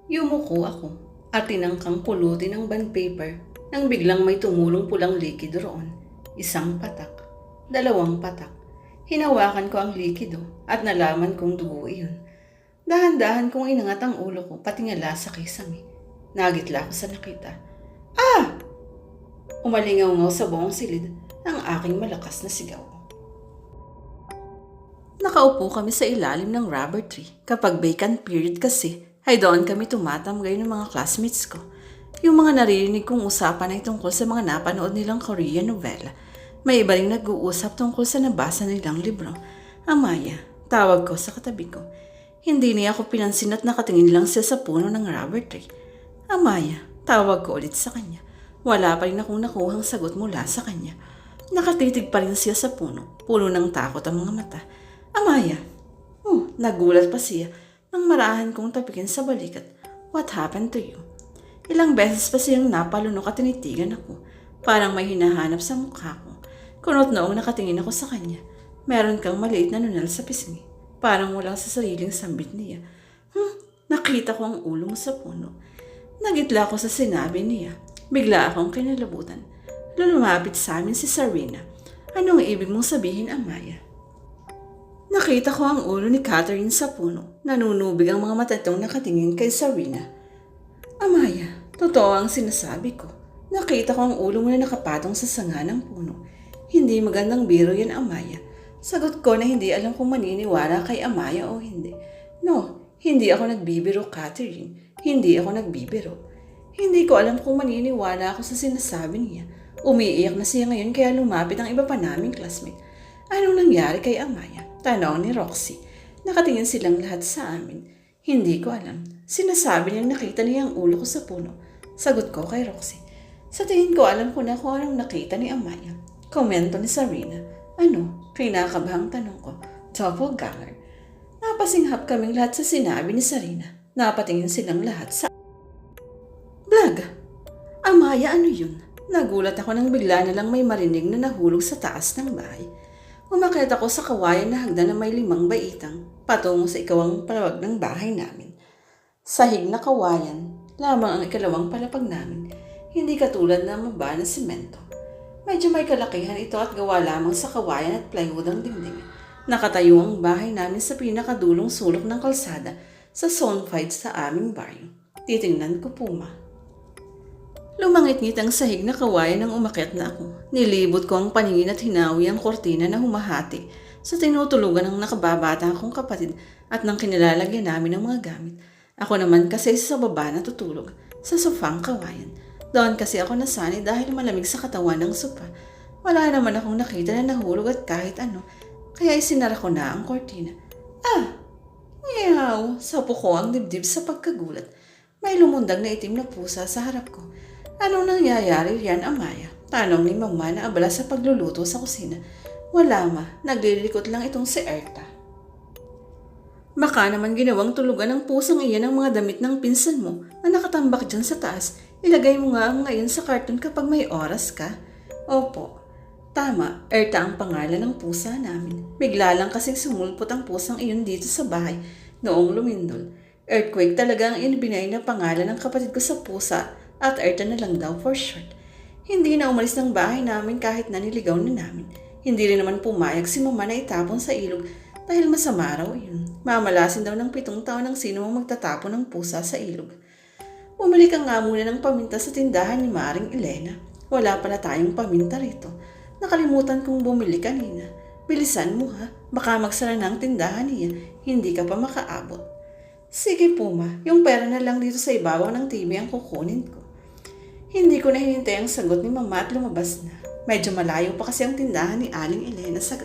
Yumuko ako at tinangkang pulutin ang bond paper nang biglang may tumulong pulang likido roon. Isang patak, dalawang patak. Hinawakan ko ang likido at nalaman kong dugo iyon. Dahan-dahan kong inangat ang ulo ko pati ngala sa kisame. Nagitla ako sa nakita. Ah! Umalingaw-ngaw sa buong silid ang aking malakas na sigaw. Nakaupo kami sa ilalim ng rubber tree. Kapag vacant period kasi, ay doon kami tumatamgay ng mga classmates ko. Yung mga naririnig kong usapan ay tungkol sa mga napanood nilang Korean novela. May iba ring nag-uusap tungkol sa nabasa nilang libro. Amaya, tawag ko sa katabi ko. Hindi niya ako pinansin at nakatingin lang siya sa puno ng rubber tree. Amaya, tawag ko ulit sa kanya. Wala pa rin akong nakuhang sagot mula sa kanya. Nakatitig pa rin siya sa puno. Puno ng takot ang mga mata. Amaya. Nagulat pa siya nang marahan kong tapikin sa balikat. What happened to you? Ilang beses pa siyang napalunok at tinitigan ako. Parang may hinahanap sa mukha ko. Kunot noong nakatingin ako sa kanya. Meron kang maliit na nunal sa pisngi. Parang walang sa sariling sambit niya. Nakita ko ang ulo mo sa puno. Nagitla ko sa sinabi niya. Bigla akong kinalabutan. Lumapit sa amin si Sarina. Anong ibig mong sabihin, Amaya? Nakita ko ang ulo ni Catherine sa puno. Nanunubig ang mga matatong nakatingin kay Sarina. Amaya, totoo ang sinasabi ko. Nakita ko ang ulo mo na nakapatong sa sanga ng puno. Hindi magandang biro yan, Amaya. Sagot ko na hindi alam kung maniniwala kay Amaya o hindi. No, hindi ako nagbibiro, Catherine. Hindi ako nagbibiro. Hindi ko alam kung maniniwala ako sa sinasabi niya. Umiiyak na siya ngayon kaya lumapit ang iba pa naming classmate. Anong nangyari kay Amaya? Tanong ni Roxy. Nakatingin silang lahat sa amin. Hindi ko alam. Sinasabi niyang nakita niya ang ulo ko sa puno. Sagot ko kay Roxy. Sa tingin ko alam ko na kung anong nakita ni Amaya. Komento ni Sarina. Ano? Kinakabahang tanong ko. Doppelganger. Napasinghap kaming lahat sa sinabi ni Sarina. Napatingin silang lahat sa... Blaga! Amaya, ano yun? Nagulat ako nang bigla na lang may marinig na nahulog sa taas ng bahay. Umakyat ako sa kawayan na hagdan na may 5 baitang patungo sa ikawang palawag ng bahay namin. Sahig na kawayan, lamang ang ikalawang palapag namin, hindi katulad ng maba na simento. Medyo may kalakihan ito at gawa lamang sa kawayan at plywood ang dingding. Nakatayo ang bahay namin sa pinakadulong sulok ng kalsada sa zone 5 sa aming baryo. Titingnan ko Puma. Lumangit-ngit ang sahig na kawayan nang umakyat na ako. Nilibot ko ang paningin at hinawi ang kortina na humahati sa tinutulugan ng nakababata kong kapatid at nang kinilalagyan namin ng mga gamit. Ako naman kasi sa baba natutulog sa sofang kawayan. Doon kasi ako nasanay dahil malamig sa katawan ng sofa. Wala naman akong nakita na nahulog at kahit ano, kaya isinara ko na ang kortina. Meow! Sapo ko ang dibdib sa pagkagulat. May lumundag na itim na pusa sa harap ko. Anong nangyayari riyan, Amaya? Tanong ni Mama na abala sa pagluluto sa kusina. Wala ma, naglilikot lang itong si Erta. Baka naman ginawang tulugan ng pusang iyan ang mga damit ng pinsan mo na nakatambak dyan sa taas. Ilagay mo nga ang ngayon sa karton kapag may oras ka. Opo, tama, Erta ang pangalan ng pusa namin. Bigla lang kasing sumulpot ang pusang iyon dito sa bahay noong lumindol. Earthquake talaga ang inibinay na pangalan ng kapatid ko sa pusa. At Erta na lang daw for short. Hindi na umalis ng bahay namin kahit naniligaw na namin. Hindi rin naman pumayag si Mama na itapon sa ilog dahil masama raw yun. Mamalasin daw ng 7 taon ang sino mang magtatapon ng pusa sa ilog. Bumili ka nga muna ng paminta sa tindahan ni Maring Elena. Wala pala tayong paminta rito. Nakalimutan kong bumili kanina. Bilisan mo ha, baka magsara na ang tindahan niya. Hindi ka pa makaabot. Sige Puma, yung pera na lang dito sa ibabaw ng TV ang kukunin ko. Hindi ko na hinintay ang sagot ni Mama at lumabas na. Medyo malayo pa kasi ang tindahan ni Aling Elena sa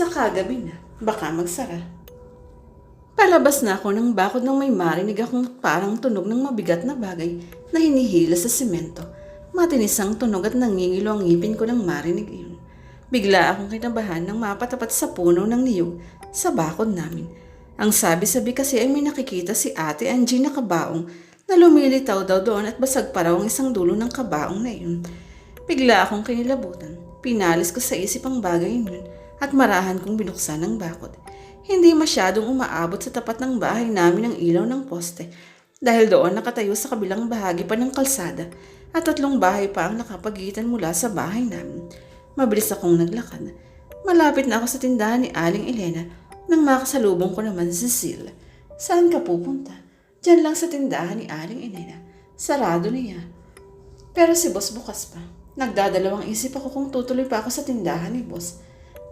kagabi na. Baka magsara. Palabas na ako ng bakod nang may marinig akong parang tunog ng mabigat na bagay na hinihila sa simento. Matinis ang tunog at nangingilo ang ngipin ko nang marinig iyon. Bigla akong kinabahan nang mapatapat sa puno ng niyog sa bakod namin. Ang sabi-sabi kasi ay may nakikita si Ate Angie na kabaong na lumilitaw daw doon at basag pa raw ang isang dulo ng kabaong na iyon. Bigla akong kinilabutan. Pinalis ko sa isip ang bagay yun at marahan kong binuksan ang bakod. Hindi masyadong umaabot sa tapat ng bahay namin ang ilaw ng poste. Dahil doon nakatayo sa kabilang bahagi pa ng kalsada at 3 bahay pa ang nakapagitan mula sa bahay namin. Mabilis akong naglakad. Malapit na ako sa tindahan ni Aling Elena nang makasalubong ko naman si Sil. Saan ka pupunta? Diyan lang sa tindahan ni Aling Elena. Sarado niya. Pero si Boss bukas pa. Nagdadalawang isip ako kung tutuloy pa ako sa tindahan ni Boss.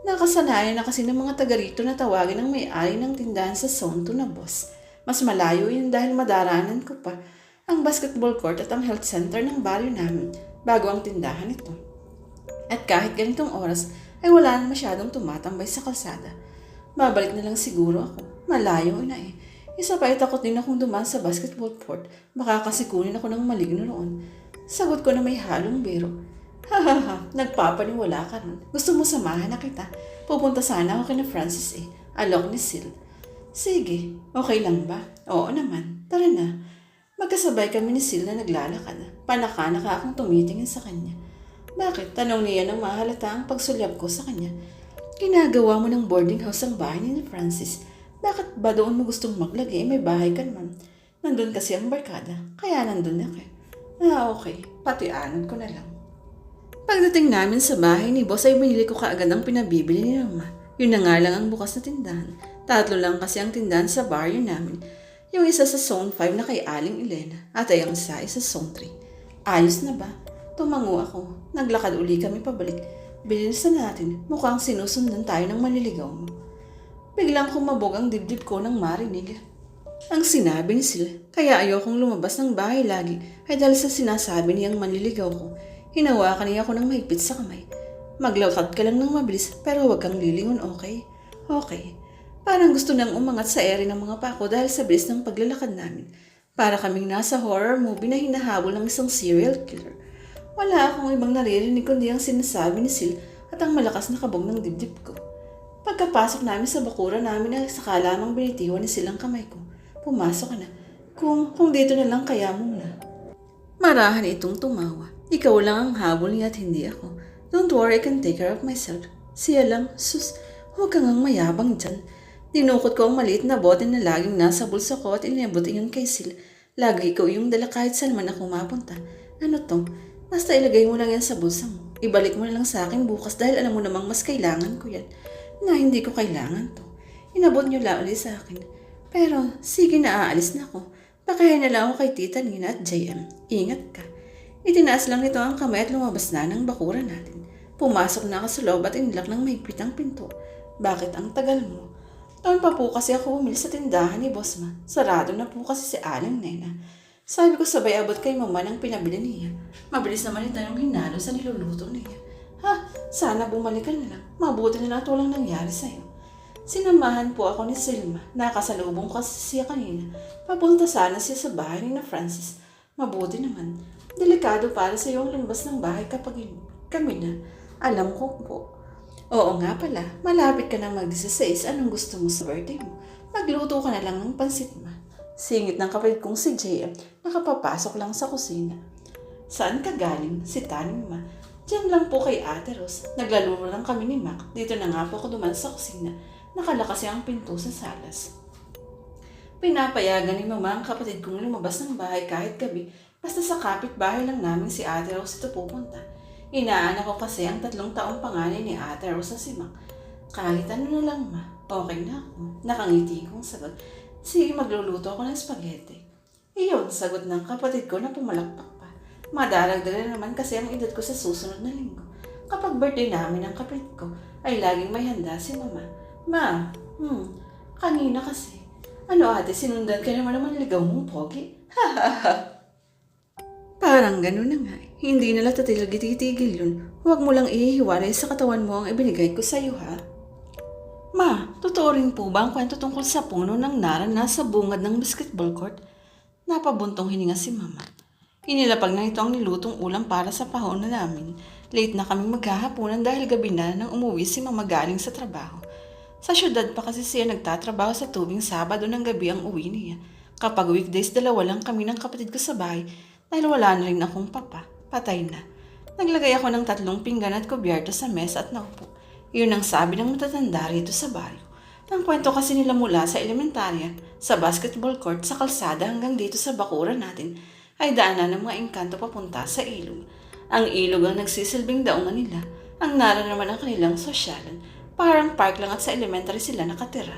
Nakasanayan na kasi ng mga taga rito na tawagin ang may-ari ng tindahan sa Zone 2 na Boss. Mas malayo yun dahil madaranan ko pa ang basketball court at ang health center ng baryo namin bago ang tindahan ito. At kahit ganitong oras ay wala na masyadong tumatambay sa kalsada. Babalik na lang siguro ako. Malayo na eh. Isa pa takot din akong dumaan sa basketball court. Baka kasi kunin ako ng maligno noon. Sagot ko na may halong biro. Hahaha, nagpapaniwala ka nun. Gusto mo samahan na kita? Pupunta sana ako kina Francis eh. Alok ni Sil. Sige, okay lang ba? Oo naman. Tara na. Magkasabay kami ni Sil na naglalakad. Panaka-naka akong tumitingin sa kanya. Bakit? Tanong niya ng mahalata ang pagsulyap ko sa kanya. Ginagawa mo ng boarding house ang bahay ni Francis. Bakit ba doon mo gustong maglagay? May bahay ka naman. Nandun kasi ang barkada. Kaya nandun na kayo. Okay. Patianan ko na lang. Pagdating namin sa bahay ni Boss ay binili ko kaagad ang pinabibili ni Mama. Yun na nga lang ang bukas na tindahan. 3 lang kasi ang tindahan sa barrio namin. Yung isa sa Zone 5 na kay Aling Elena at ang isa ay sa Zone 3. Ayos na ba? Tumango ako. Naglakad uli kami pabalik. Bilisan natin. Mukhang sinusundan tayo ng manliligaw mo. Biglang kumabog ang dibdib ko nang marinig ang sinabi ni Sil. Kaya ayokong lumabas ng bahay lagi ay dahil sa sinasabi niyang manliligaw ko. Hinawakan niya ako ng mahigpit sa kamay. Maglakad ka lang ng mabilis pero huwag kang lilingon, okay? Okay. Parang gusto nang umangat sa ere ng mga pako dahil sa bilis ng paglalakad namin. Para kaming nasa horror movie na hinahabol ng isang serial killer. Wala akong ibang naririnig kundi ang sinasabi ni Sil at ang malakas na kabog ng dibdib ko. Pagkapasok namin sa bakura namin ay saka lamang binitiwan ni Sil ang kamay ko. Pumasok ka na. Kung dito na lang kaya muna. Marahan itong tumawa. Ikaw lang ang habol niya at hindi ako. Don't worry, I can take care of myself. Siya lang, sus, huwag kang mayabang dyan. Dinukot ko ang maliit na bote na laging nasa bulsa ko at inabot iyon kay Sil. Lagi ko yung dala kahit saan man ako mapunta. Ano to? Basta ilagay mo lang yan sa bulsa mo. Ibalik mo na lang sa akin bukas dahil alam mo namang mas kailangan ko yan. Na hindi ko kailangan to. Inabot niyo lang ulit sa akin. Pero sige na aalis na ako. Pakain na lang ako kay Tita Nina at JM. Ingat ka. Itinaas lang nito ang kamay at lumabas na ng bakura natin. Pumasok na ako sa loob at inilak ng mahigpit ang pinto. Bakit ang tagal mo? Taon pa po kasi ako bumili sa tindahan ni Boss Ma. Sarado na po kasi si Aling Nena. Sabi ko sabay abot kay Mama ng pinabili niya. Mabilis naman ito yung hinalo sa niluluto niya. Ha, sana bumalik ka na lang. Mabuti na lang at walang nangyari sa'yo. Sinamahan po ako ni Silma. Nakasalubong kasi siya kanina. Papunta sana siya sa bahay ni na Francis. Mabuti naman. Delikado para sa iyo ang lumabas ng bahay kapag kami na. Alam ko po. Oo nga pala. Malapit ka na mag-16. Anong gusto mo sa birthday mo? Magluto ka na lang ng pansit ma. Singit ng kapatid kong si JM. Nakapapasok lang sa kusina. Saan ka galing? Si Taning ma. Diyan lang po kay Ate Rose. Naglalaro lang kami ni Mac. Dito na nga po ako duman sa kusina. Nakalakasi ang pinto sa salas. Pinapayagan ni Mama ang kapatid kong lumabas ng bahay kahit gabi. Basta sa kapitbahay lang namin si Ate Rose ito pupunta. Inaanak ko kasi ang 3 taong panganay ni Ate Rose sa si Mac. Kahit ano na lang ma, okay na ako. Nakangiti kong sagot. Sige, magluluto ako ng spaghetti. Iyon, sagot ng kapatid ko na pumalakpak pa. Madaragdagan naman kasi ang edad ko sa susunod na linggo. Kapag birthday namin ng kapatid ko, ay laging may handa si Mama. Ma, kanina kasi. Ano ate, sinundan ka naman ligaw mong pogi? Parang gano'n na nga. Hindi nila titigil yun. Huwag mo lang ihihiwalay sa katawan mo ang ibinigay ko sa'yo ha. Ma, totoo rin po ba ang kwento tungkol sa puno ng nara nasa bungad ng basketball court? Napabuntong hininga si Mama. Inilapag na ito ang nilutong ulam para sa pahon na namin. Late na kaming maghahaponan dahil gabi na nang umuwi si Mama galing sa trabaho. Sa syudad pa kasi siya nagtatrabaho sa tuwing Sabado ng gabi ang uwi niya. Kapag weekdays, 2 lang kami ng kapatid ko sa bahay dahil wala na rin akong papa. Patay na. Naglagay ako ng 3 pinggan at kubyerto sa mesa at naupo. Iyon ang sabi ng matatanda rito sa baryo. Ang kwento kasi nila mula sa elementarya, sa basketball court, sa kalsada hanggang dito sa bakuran natin ay daanan ng mga engkanto papunta sa ilog. Ang ilog ang nagsisilbing daungan nila, ang naroon naman ang kanilang sosyalan. Parang park lang at sa elementary sila nakatira.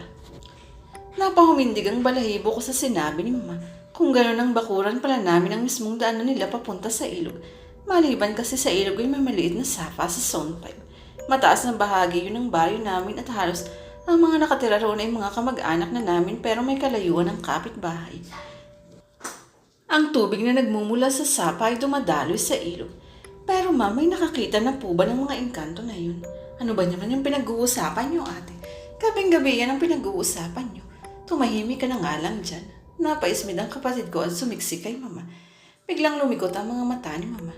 Napahumindig ang balahibo ko sa sinabi ni Mama. Kung gano'n ang bakuran pala namin ang mismong daanan nila papunta sa ilog. Maliban kasi sa ilog ay may maliit na sapa sa Zone 5. Mataas na bahagi yun ng baryo namin at halos ang mga nakatira roon ay mga kamag-anak na namin pero may kalayuan ng kapitbahay. Ang tubig na nagmumula sa sapa ay dumadaloy sa ilog. Pero Ma, may nakakita na po ba ng mga engkanto na yun? Ano ba naman yung pinag-uusapan nyo, ate? Gabing-gabi yan ang pinag-uusapan nyo. Tumahimik ka na nga lang dyan. Napaismid ang kapatid ko at sumiksik kay Mama. Biglang lumikot ang mga mata ni Mama.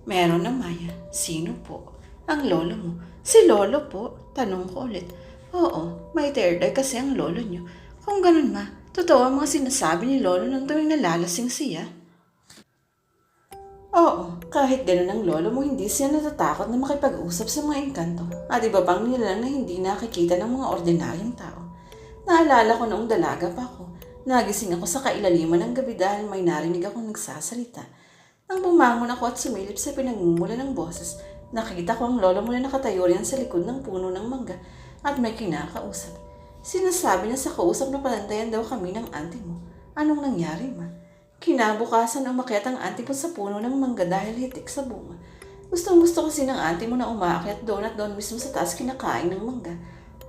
Meron na, Maya. Sino po? Ang lolo mo. Si lolo po? Tanong ko ulit. Oo, may third eye kasi ang lolo nyo. Kung ganun, Ma, totoo ang mga sinasabi ni lolo nang tuwing nalalasing siya? Oo, kahit ganun ang lolo mo, hindi siya natatakot na makipag-usap sa mga engkanto at iba pang nilalang na hindi nakikita ng mga ordinaryong tao. Naalala ko noong dalaga pa ako. Nagising ako sa kailaliman ng gabi dahil may narinig akong nagsasalita. Nang bumangon ako at sumilip sa pinagmumula ng boses, nakita ko ang lolo mo na nakatayo riyan sa likod ng puno ng mangga at may kinakausap. Sinasabi niya sa kausap na palantayan daw kami ng auntie mo. Anong nangyari, Ma? Kinabukasan umakyat ang auntie mo sa puno ng mangga dahil hitik sa bunga. Gustong-gusto kasi ng auntie mo na umakyat doon at doon mismo sa taas kinakain ng mangga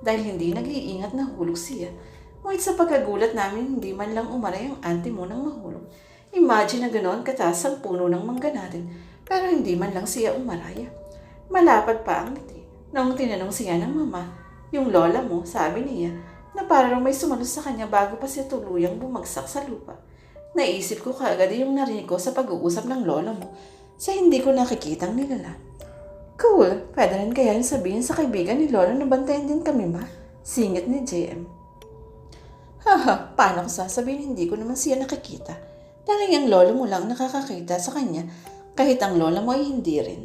dahil hindi nag-iingat na hulog siya. Ngunit sa pagkagulat namin, hindi man lang umaray ang auntie mo nang mahulog. Imagine na ganoon kataas ang puno ng mangga natin pero hindi man lang siya umaray. Malapad pa ang ngiti. Noong tinanong siya ng Mama, yung lola mo, sabi niya, na parang may sumalos sa kanya bago pa siya tuluyang bumagsak sa lupa. Naisip ko kaagad yung narinig ko sa pag-uusap ng lola mo sa hindi ko nakikitang nilala. Cool, pwede rin kaya yung sabihin sa kaibigan ni lola na bantayan din kami, Ma? Singit ni JM. Haha, paano ko sasabihin hindi ko naman siya nakikita? Dahil ang lola mo lang nakakakita sa kanya kahit ang lola mo ay hindi rin.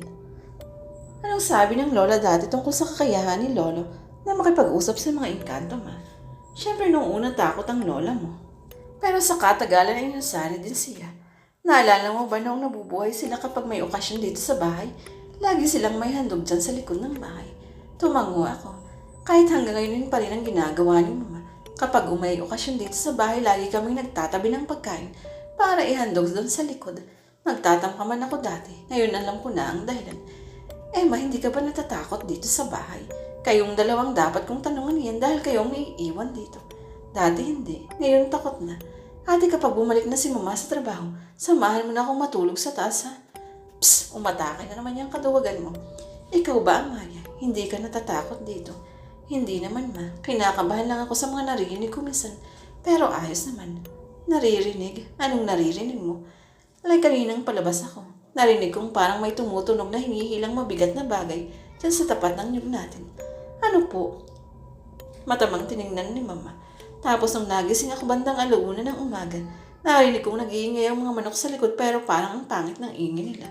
Anong sabi ng lola dati tungkol sa kakayahan ni lolo na makipag-usap sa mga engkanto, Ma? Siyempre nung una takot ang lola mo. Pero sa katagalan ay nasari din siya. Naalala mo ba noong nabubuhay sila kapag may okasyon dito sa bahay? Lagi silang may handog dyan sa likod ng bahay. Tumango ako. Kahit hanggang ngayon pa rin ang ginagawa ni Mama. Kapag may okasyon dito sa bahay, lagi kaming nagtatabi ng pagkain para ihandog doon sa likod. Nagtatamka man ako dati. Ngayon alam ko na ang dahilan. Ma, hindi ka ba natatakot dito sa bahay? Kayong dalawang dapat kong tanungan yan dahil kayong naiiwan dito. Dati hindi. Ngayon takot na. Ate, kapag bumalik na si Mama sa trabaho, samahan mo na akong matulog sa taas, ha? Psst, umatake na naman yung kaduwagan mo. Ikaw ba, Amaya? Hindi ka natatakot dito? Hindi naman, Ma. Kinakabahan lang ako sa mga naririnig ko minsan. Pero ayos naman. Naririnig? Anong naririnig mo? Like kaninang palabas ako. Narinig kong parang may tumutunog na hinihilang mabigat na bagay dyan sa tapat ng nyug natin. Ano po? Matamang tinignan ni Mama. Tapos nung nagising ako bandang alauna ng umaga, narinig kong nag-iingay ang mga manok sa likod pero parang ang pangit ng ingay nila.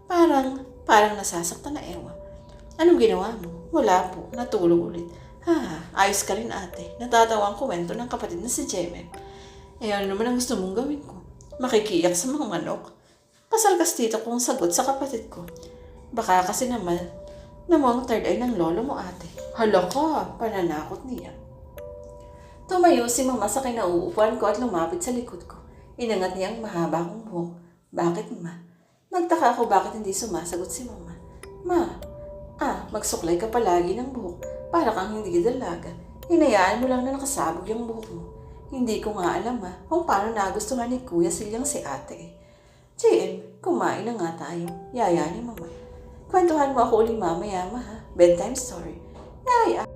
Parang nasasaktan na ewa. Anong ginawa mo? Wala po. Natulog ulit. Ayos ka rin, ate. Natatawa ang kwento ng kapatid na si Jeme. Ano naman ang gusto mong gawin ko? Makikiyak sa mga manok? Pasalkas dito kong sagot sa kapatid ko. Baka kasi naman na mo ang third eye ng lolo mo, ate. Hala ka, pananakot niya. Tumayo si Mama sa kinauupuan ko at lumapit sa likod ko. Inangat niya ang mahaba kong buhok. Bakit, Ma? Nagtaka ako bakit hindi sumasagot si Mama. Ma, magsuklay ka palagi ng buhok. Para kang hindi dalaga. Hinayaan mo lang na nakasabog yung buhok mo. Hindi ko nga alam, kung paano nagustuhan ni Kuya Silyang si ate. JM, kumain na nga tayo. Yaya ni Mama. Kwentuhan mo ako ulit mamaya, Ma, ha? Bedtime story. Yaya.